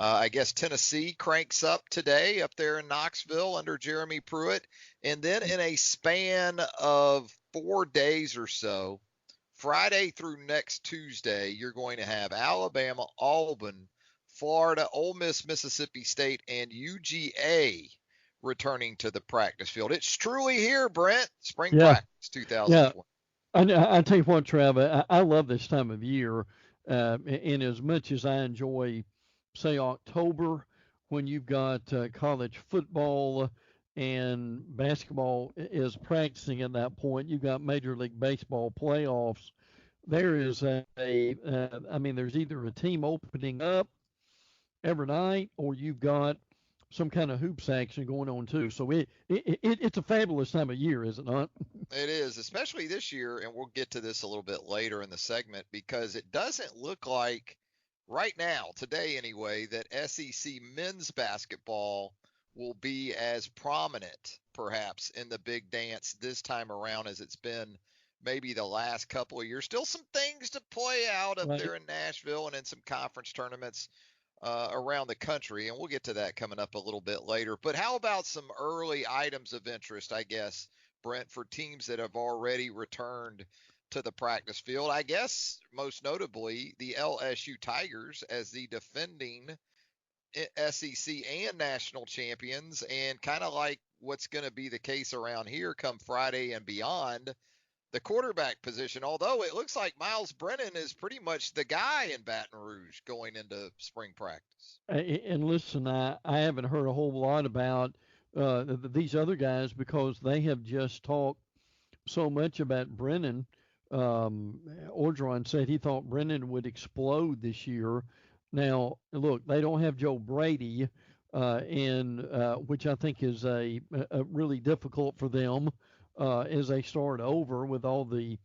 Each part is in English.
I guess Tennessee cranks up today up there in Knoxville under Jeremy Pruitt. And then in a span of 4 days or so, Friday through next Tuesday, you're going to have Alabama, Auburn, Florida, Ole Miss, Mississippi State, and UGA returning to the practice field. It's truly here, Brent. Spring Yeah, practice yeah. 2020. I tell you what, Trav, I love this time of year. And as much as I enjoy, say, October, when you've got college football and basketball is practicing at that point, you've got Major League Baseball playoffs. There is I mean, there's either a team opening up every night, or you've got some kind of hoops action going on too. So it's a fabulous time of year, is it not? It is, especially this year, and we'll get to this a little bit later in the segment because it doesn't look like right now, today anyway, that SEC men's basketball will be as prominent perhaps in the big dance this time around as it's been maybe the last couple of years. Still some things to play out up Right. there in Nashville and in some conference tournaments around the country, and we'll get to that coming up a little bit later. But how about some early items of interest, I guess, Brent, for teams that have already returned to the practice field? I guess most notably the LSU Tigers as the defending SEC and national champions, and kind of like what's going to be the case around here come Friday and beyond, the quarterback position, although it looks like Miles Brennan is pretty much the guy in Baton Rouge going into spring practice. And listen, I haven't heard a whole lot about these other guys because they have just talked so much about Brennan. Orgeron said he thought Brennan would explode this year. Now, look, they don't have Joe Brady, which I think is a really difficult for them as they start over with all the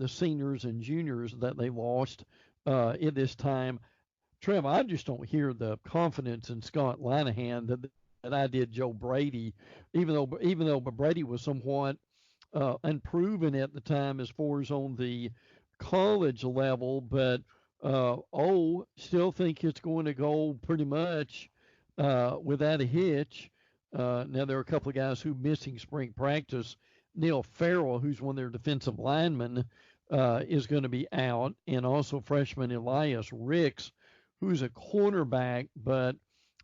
seniors and juniors that they lost at this time. Trev, I just don't hear the confidence in Scott Linehan that I did Joe Brady, even though Brady was somewhat unproven at the time as far as on the college level, but still think it's going to go pretty much without a hitch. Now there are a couple of guys who are missing spring practice. Neil Farrell, who's one of their defensive linemen, is going to be out, and also freshman Elias Ricks, who's a cornerback, but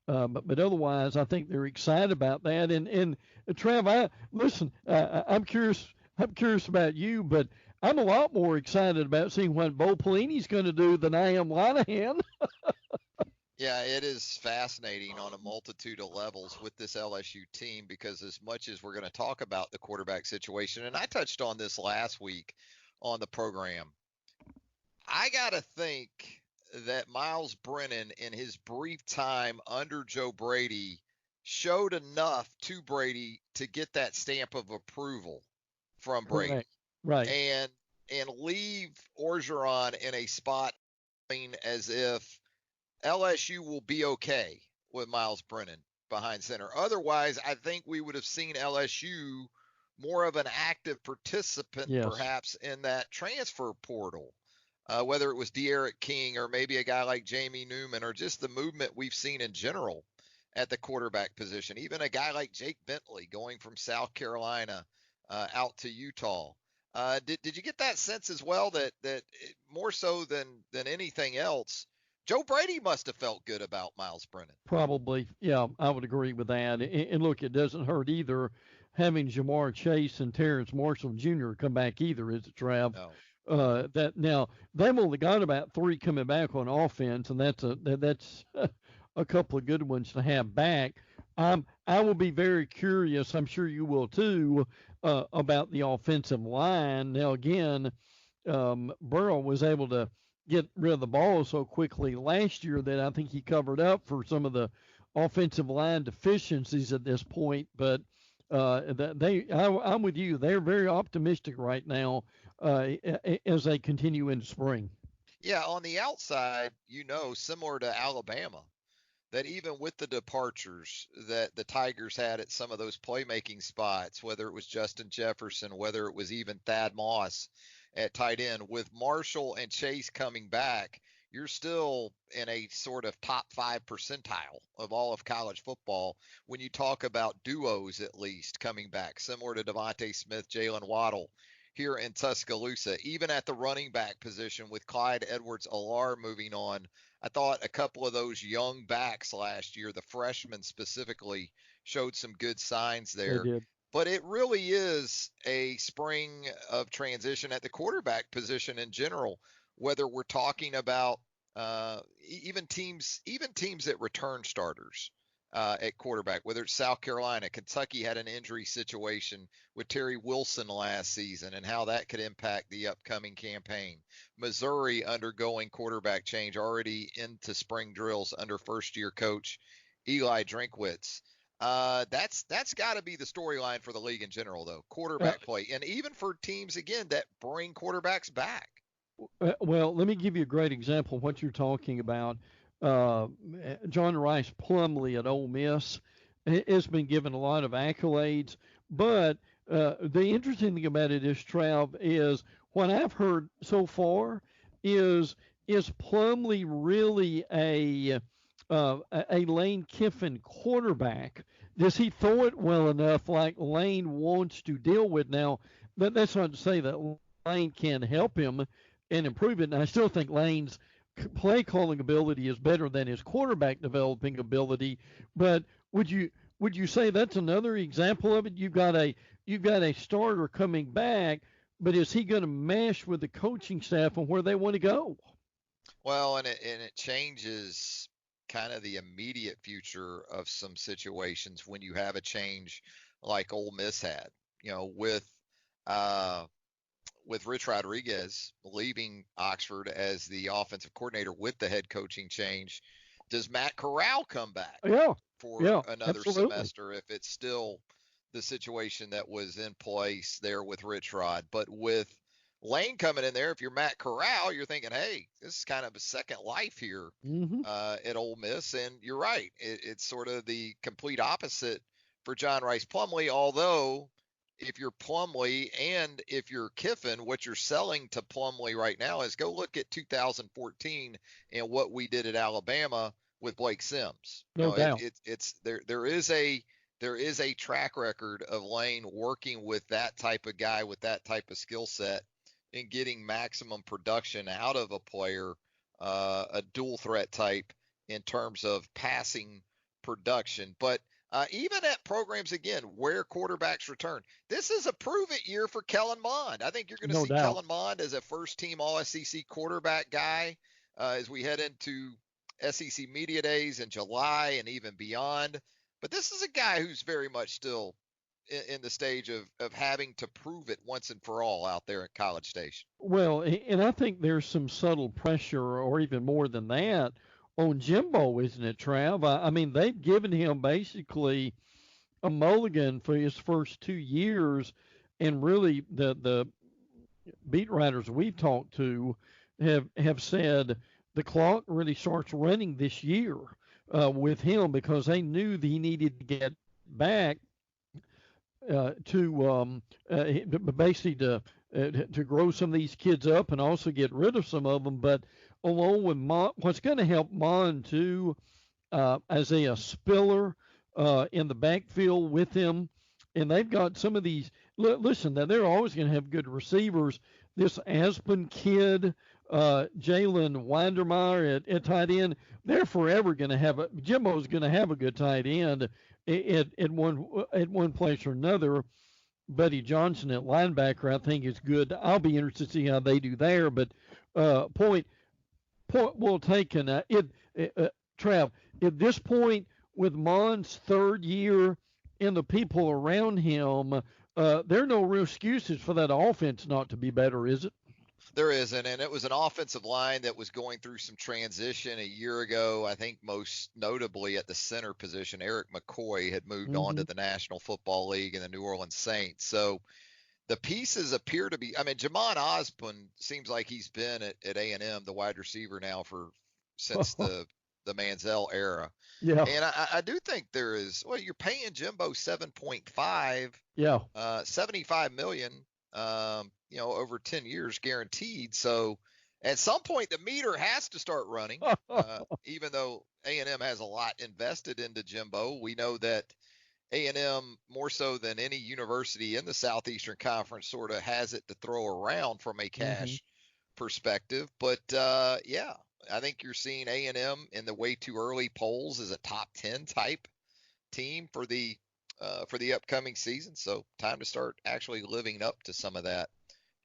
otherwise, I think they're excited about that. And Trav, I'm curious. I'm curious about you, but I'm a lot more excited about seeing what Bo Pelini's going to do than I am Linehan. Yeah, it is fascinating on a multitude of levels with this LSU team because as much as we're going to talk about the quarterback situation, and I touched on this last week on the program, I got to think that Miles Brennan in his brief time under Joe Brady showed enough to Brady to get that stamp of approval from Brady Correct. Right. and leave Orgeron in a spot as if LSU will be okay with Miles Brennan behind center. Otherwise, I think we would have seen LSU more of an active participant Yes. perhaps in that transfer portal. Whether it was De'Aaron King or maybe a guy like Jamie Newman or just the movement we've seen in general at the quarterback position. Even a guy like Jake Bentley going from South Carolina out to Utah. Did you get that sense as well that more so than anything else, Joe Brady must have felt good about Miles Brennan? Probably. Yeah, I would agree with that. And look, it doesn't hurt either having Jamar Chase and Terrence Marshall Jr. come back either, is it, Trav? No. That now they've only got about three coming back on offense, and that's a couple of good ones to have back. I will be very curious. I'm sure you will too about the offensive line. Now again, Burrow was able to get rid of the ball so quickly last year that I think he covered up for some of the offensive line deficiencies at this point. But I'm with you. They're very optimistic right now as they continue into spring. Yeah, on the outside, similar to Alabama, that even with the departures that the Tigers had at some of those playmaking spots, whether it was Justin Jefferson, whether it was even Thad Moss at tight end, with Marshall and Chase coming back, you're still in a sort of top 5 percentile of all of college football when you talk about duos, at least coming back, similar to Devontae Smith, Jalen Waddle here in Tuscaloosa. Even at the running back position with Clyde Edwards-Helaire moving on, I thought a couple of those young backs last year, the freshmen specifically, showed some good signs They there. did. But it really is a spring of transition at the quarterback position in general, whether we're talking about even teams that return starters at quarterback, whether it's South Carolina. Kentucky had an injury situation with Terry Wilson last season and how that could impact the upcoming campaign. Missouri undergoing quarterback change already into spring drills under first-year coach Eli Drinkwitz. That's got to be the storyline for the league in general, though, quarterback play, and even for teams, again, that bring quarterbacks back. Well, let me give you a great example of what you're talking about. John Rice Plumlee at Ole Miss has been given a lot of accolades, but the interesting thing about it is, Trav, is what I've heard so far is Plumlee really a Lane Kiffin quarterback? Does he throw it well enough like Lane wants to deal with? Now, that's not to say that Lane can help him and improve it. And I still think Lane's play calling ability is better than his quarterback developing ability. But would you say that's another example of it? You've got a starter coming back, but is he going to mesh with the coaching staff and where they want to go? Well, and it changes kind of the immediate future of some situations when you have a change like Ole Miss had, with Rich Rodriguez leaving Oxford as the offensive coordinator with the head coaching change. Does Matt Corral come back for another semester if it's still the situation that was in place there with Rich Rod? But with Lane coming in there, if you're Matt Corral, you're thinking, hey, this is kind of a second life here at Ole Miss. And you're right. It's sort of the complete opposite for John Rice Plumlee, although if you're Plumlee and if you're Kiffin, what you're selling to Plumlee right now is go look at 2014 and what we did at Alabama with Blake Sims. No doubt. There is a track record of Lane working with that type of guy with that type of skill set and getting maximum production out of a player, a dual threat type in terms of passing production. But even at programs, again, where quarterbacks return, this is a prove-it year for Kellen Mond. I think you're going to see Kellen Mond as a first-team All-SEC quarterback guy as we head into SEC Media Days in July and even beyond. But this is a guy who's very much still in the stage of having to prove it once and for all out there at College Station. Well, and I think there's some subtle pressure, or even more than that, on Jimbo, isn't it, Trav? I mean, they've given him basically a mulligan for his first 2 years, and really the beat writers we've talked to have said the clock really starts running this year with him, because they knew that he needed to get back to grow some of these kids up and also get rid of some of them. But along with what's going to help Mon too, Isaiah Spiller in the backfield with him, and they've got some of these. Listen, they're always going to have good receivers. This Aspen kid, Jalen Windermeyer at tight end, they're forever going to have Jimbo's going to have a good tight end at one place or another. Buddy Johnson at linebacker, I think, is good. I'll be interested to see how they do there. But point well taken. Trav, at this point, with Mon's third year and the people around him, there are no real excuses for that offense not to be better, is it? There isn't, and it was an offensive line that was going through some transition a year ago. I think most notably at the center position, Eric McCoy had moved on to the National Football League and the New Orleans Saints. So the pieces appear to be, I mean, Jamon Osborne seems like he's been at A&M, the wide receiver now since the Manziel era. Yeah. And I do think there is, well, you're paying Jimbo 7.5, $75 million, over 10 years guaranteed. So At some point, the meter has to start running. Even though A&M has a lot invested into Jimbo, we know that A&M, more so than any university in the Southeastern Conference, sort of has it to throw around from a Mm-hmm. cash perspective. But yeah, I think you're seeing A&M in the way too early polls as a top 10 type team for the upcoming season. So time to start actually living up to some of that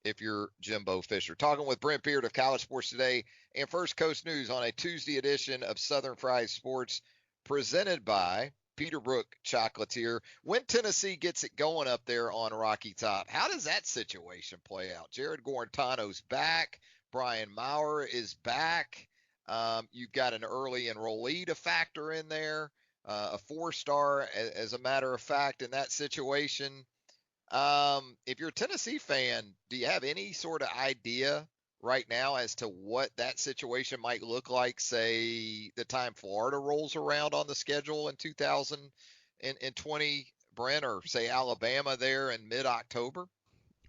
if you're Jimbo Fisher. Talking with Brent Beaird of College Sports Today and First Coast News on a Tuesday edition of Southern Fried Sports, presented by Peterbrook Chocolatier. When Tennessee gets it going up there on Rocky Top, how does that situation play out? Jared Guarantano's back. Brian Maurer is back. You've got an early enrollee to factor in there, a 4-star, as a matter of fact, in that situation. If you're a Tennessee fan, do you have any sort of idea right now as to what that situation might look like, say, the time Florida rolls around on the schedule in 2020, Brent, or say Alabama there in mid-October?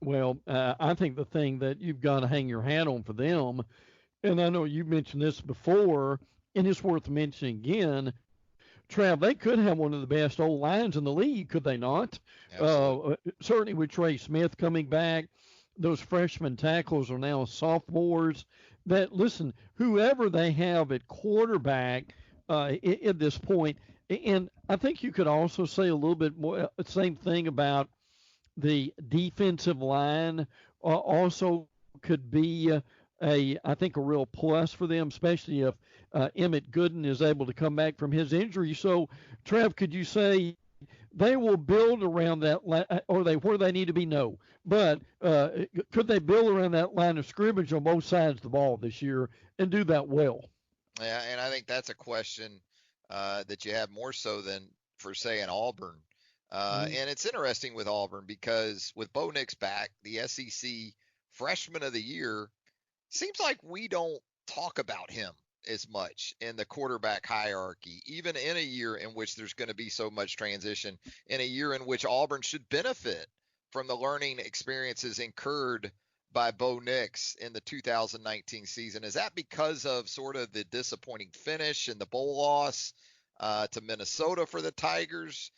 Well, I think the thing that you've got to hang your hat on for them, and I know you mentioned this before, and it's worth mentioning again. Trav, they could have one of the best old lines in the league, could they not? Certainly with Trey Smith coming back, those freshman tackles are now sophomores. That listen, whoever they have at quarterback at this point, and I think you could also say a little bit more, same thing about the defensive line. Also could be I think a real plus for them, especially if Emmett Gooden is able to come back from his injury. So, Trev, could you say they will build around that, or they where they need to be? No, but could they build around that line of scrimmage on both sides of the ball this year and do that well? Yeah, and I think that's a question that you have more so than for say an Auburn. And it's interesting with Auburn because with Bo Nix back, the SEC Freshman of the Year, seems like we don't talk about him as much in the quarterback hierarchy, even in a year in which there's going to be so much transition, in a year in which Auburn should benefit from the learning experiences incurred by Bo Nix in the 2019 season. Is that because of sort of the disappointing finish and the bowl loss to Minnesota for the Tigers?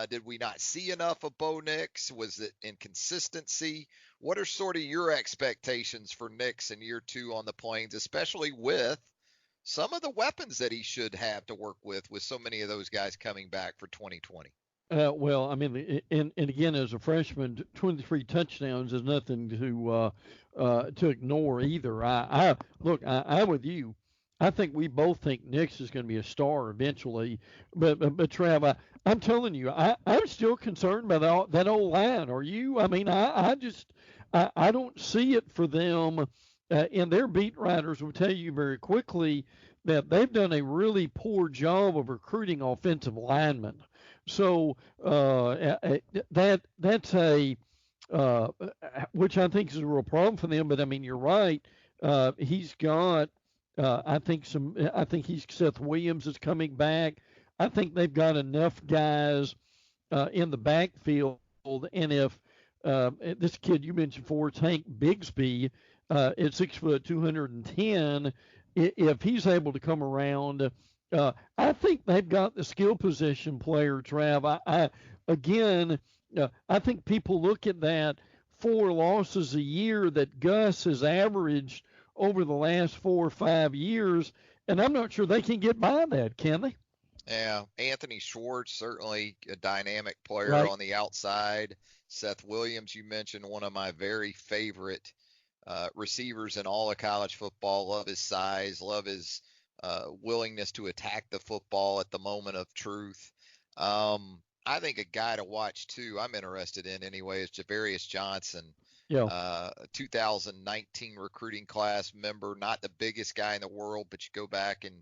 Did we not see enough of Bo Nix? Was it inconsistency? What are sort of your expectations for Nix in year 2 on the Plains, especially with some of the weapons that he should have to work with so many of those guys coming back for 2020? Well, I mean, and again, as a freshman, 23 touchdowns is nothing to ignore either. Look, I'm with you. I think we both think Nix is going to be a star eventually, but Trav, I'm telling you, I'm still concerned about that old line. Are you? I mean, I don't see it for them, and their beat writers will tell you very quickly that they've done a really poor job of recruiting offensive linemen. So that's a which I think is a real problem for them. But I mean, you're right. He's got I think he's Seth Williams is coming back. I think they've got enough guys in the backfield, and if this kid you mentioned for Tank Bigsby at 6 foot 210, if he's able to come around, I think they've got the skill position player, Trav. I think people look at that 4 losses a year that Gus has averaged over the last 4 or 5 years, and I'm not sure they can get by that, can they? Yeah, Anthony Schwartz, certainly a dynamic player Right. on the outside. Seth Williams, you mentioned, one of my very favorite receivers in all of college football. Love his size, love his willingness to attack the football at the moment of truth. I think a guy to watch too, I'm interested in anyway, is Javarius Johnson. Yeah. 2019 recruiting class member, not the biggest guy in the world, but you go back and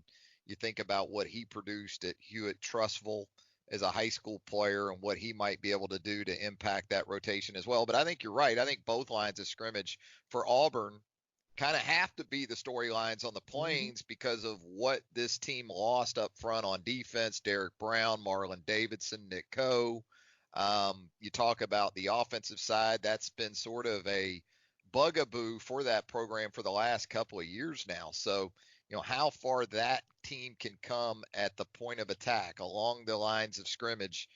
you think about what he produced at Hewitt-Trussville as a high school player and what he might be able to do to impact that rotation as well. But I think you're right. I think both lines of scrimmage for Auburn kind of have to be the storylines on the Plains because of what this team lost up front on defense. Derek Brown, Marlon Davidson, Nick Coe. You talk about the offensive side. That's been sort of a bugaboo for that program for the last couple of years now. So, how far that team can come at the point of attack along the lines of scrimmage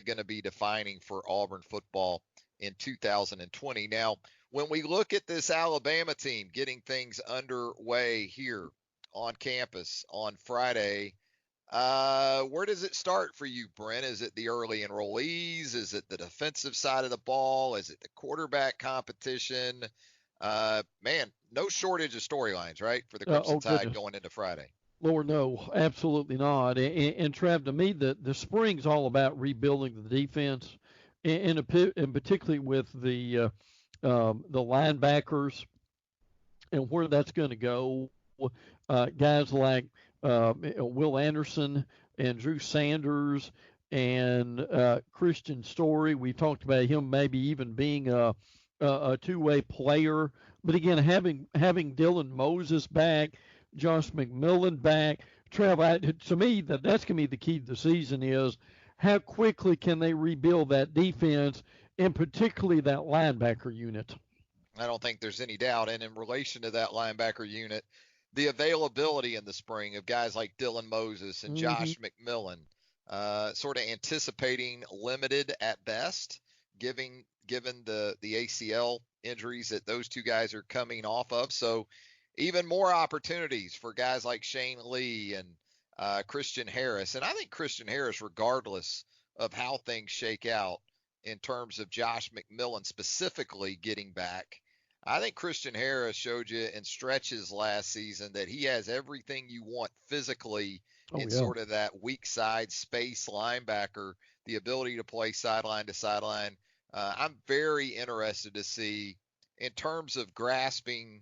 going to be defining for Auburn football in 2020. Now, when we look at this Alabama team getting things underway here on campus on Friday, where does it start for you, Brent? Is it the early enrollees? Is it the defensive side of the ball? Is it the quarterback competition? Man, no shortage of storylines, right, for the Crimson Tide goodness. going into Friday. Lord, no, absolutely not. And Trav, to me, the spring's all about rebuilding the defense, and particularly with the linebackers and where that's going to go. Guys like Will Anderson and Drew Sanders and Christian Story. We talked about him maybe even being a two-way player. But again, having Dylan Moses back, Josh McMillan back, to me, that's going to be the key to the season is how quickly can they rebuild that defense, and particularly that linebacker unit. I don't think there's any doubt. And in relation to that linebacker unit, the availability in the spring of guys like Dylan Moses and Josh McMillan, sort of anticipating limited at best, given the ACL injuries that those two guys are coming off of. So even more opportunities for guys like Shane Lee and Christian Harris. And I think Christian Harris, regardless of how things shake out in terms of Josh McMillan specifically getting back, I think Christian Harris showed you in stretches last season that he has everything you want physically in sort of that weak side space linebacker, the ability to play sideline to sideline. I'm very interested to see in terms of grasping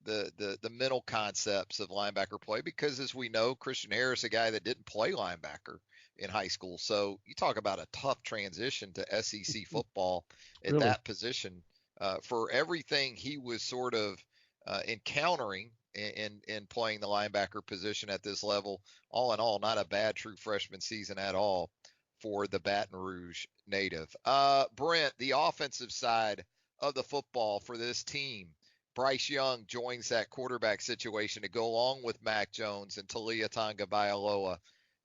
the mental concepts of linebacker play, because as we know, Christian Harris, a guy that didn't play linebacker in high school. So you talk about a tough transition to SEC football at that position. For everything he was sort of encountering in playing the linebacker position at this level, all in all, not a bad true freshman season at all for the Baton Rouge native. Brent, the offensive side of the football for this team, Bryce Young joins that quarterback situation to go along with Mac Jones and Talia Tagovailoa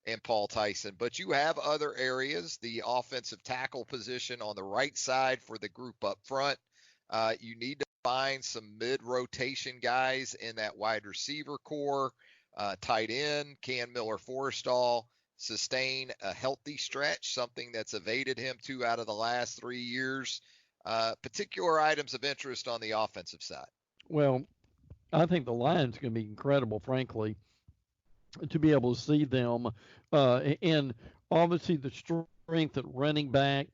and Paul Tyson. But you have other areas, the offensive tackle position on the right side for the group up front. You need to find some mid-rotation guys in that wide receiver core. Tight end, can Miller-Forrestall sustain a healthy stretch, something that's evaded him 2 out of the last 3 years? Particular items of interest on the offensive side. Well, I think the line's going to be incredible, frankly, to be able to see them. And obviously the strength at running back,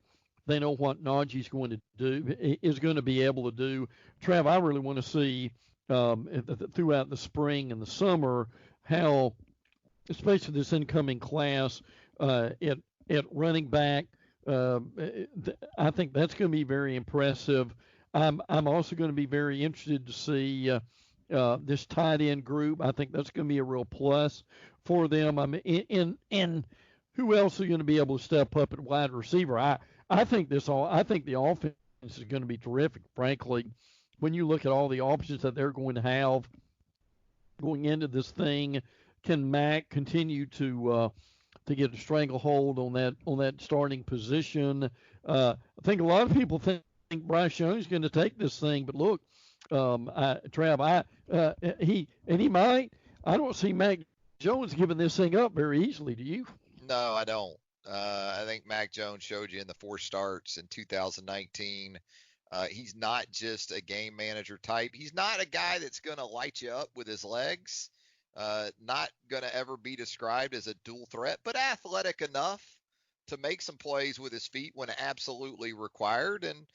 they know what Najee's going to do, is going to be able to do. Trav, I really want to see throughout the spring and the summer how, especially this incoming class at running back, I think that's going to be very impressive. I'm also going to be very interested to see this tight end group. I think that's going to be a real plus for them. I mean, and who else is going to be able to step up at wide receiver? I think the offense is going to be terrific, frankly, when you look at all the options that they're going to have going into this thing. Can Mac continue to get a stranglehold on that starting position? I think a lot of people think Bryce Young is going to take this thing, but look, Trav, he might. I don't see Mac Jones giving this thing up very easily. Do you? No, I don't. I think Mac Jones showed you in the 4 starts in 2019. He's not just a game manager type. He's not a guy that's going to light you up with his legs. Not going to ever be described as a dual threat, but athletic enough to make some plays with his feet when absolutely required, and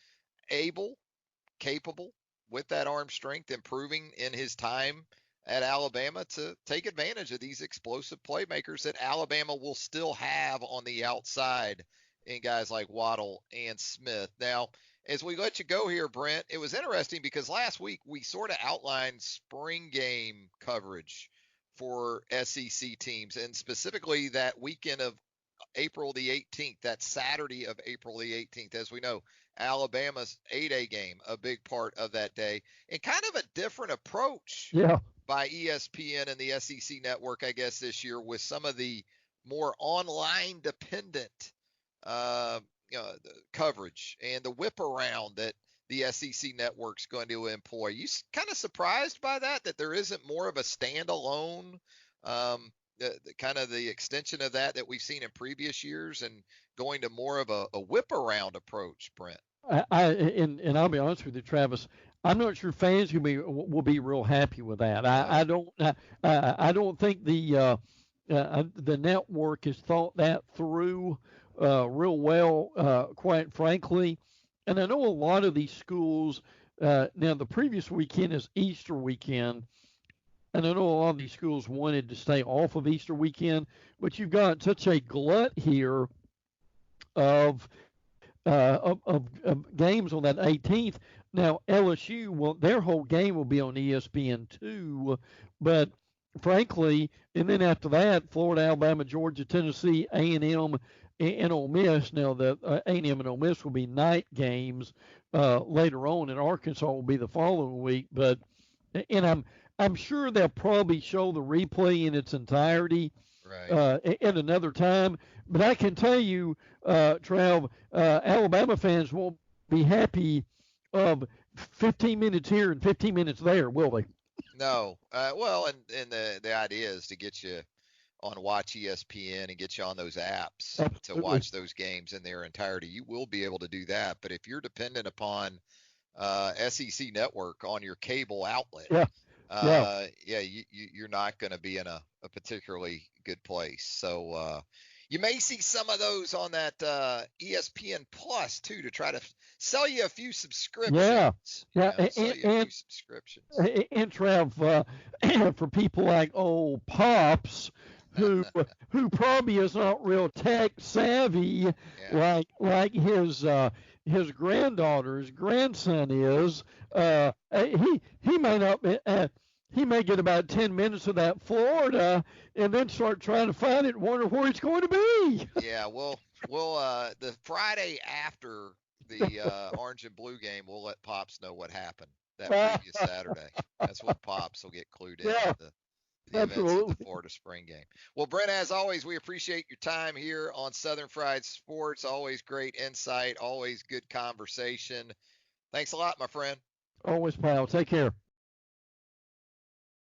capable with that arm strength, improving in his time at Alabama to take advantage of these explosive playmakers that Alabama will still have on the outside in guys like Waddle and Smith. Now, as we let you go here, Brent, it was interesting because last week we sort of outlined spring game coverage for SEC teams, and specifically that weekend of April the 18th, that Saturday of April the 18th. As we know, Alabama's 8A game, a big part of that day, and kind of a different approach by ESPN and the SEC network, I guess, this year with some of the more online dependent the coverage and the whip around that the SEC network's going to employ. You kind of surprised by that there isn't more of a standalone, the kind of the extension of that we've seen in previous years and going to more of a whip around approach, Brent? And I'll be honest with you, Travis, I'm not sure fans will be real happy with that. I don't think the network has thought that through real well, quite frankly. And I know a lot of these schools, now the previous weekend is Easter weekend, and I know a lot of these schools wanted to stay off of Easter weekend, but you've got such a glut here of games on that 18th. Now LSU, their whole game will be on ESPN2, but frankly, and then after that, Florida, Alabama, Georgia, Tennessee, A&M, and Ole Miss. Now the A&M and Ole Miss will be night games later on, and Arkansas will be the following week. But I'm sure they'll probably show the replay in its entirety at another time. But I can tell you, Trav, Alabama fans won't be happy of 15 minutes here and 15 minutes there, will they? No. Well, and the idea is to get you on Watch ESPN and get you on those apps to watch those games in their entirety. You will be able to do that. But if you're dependent upon SEC Network on your cable outlet, you're not going to be in a particularly good place. So you may see some of those on that ESPN Plus too, to try to sell you a few subscriptions. Subscriptions. And Trev, for people like old Pops, who probably is not real tech savvy, like his granddaughter's grandson is, he may not be. He may get about 10 minutes of that Florida and then start trying to find it and wonder where it's going to be. Yeah, we'll the Friday after the Orange and Blue game, we'll let Pops know what happened that previous Saturday. That's when Pops will get clued in the events of the Florida spring game. Well, Brent, as always, we appreciate your time here on Southern Fried Sports. Always great insight, always good conversation. Thanks a lot, my friend. Always, pal. Take care.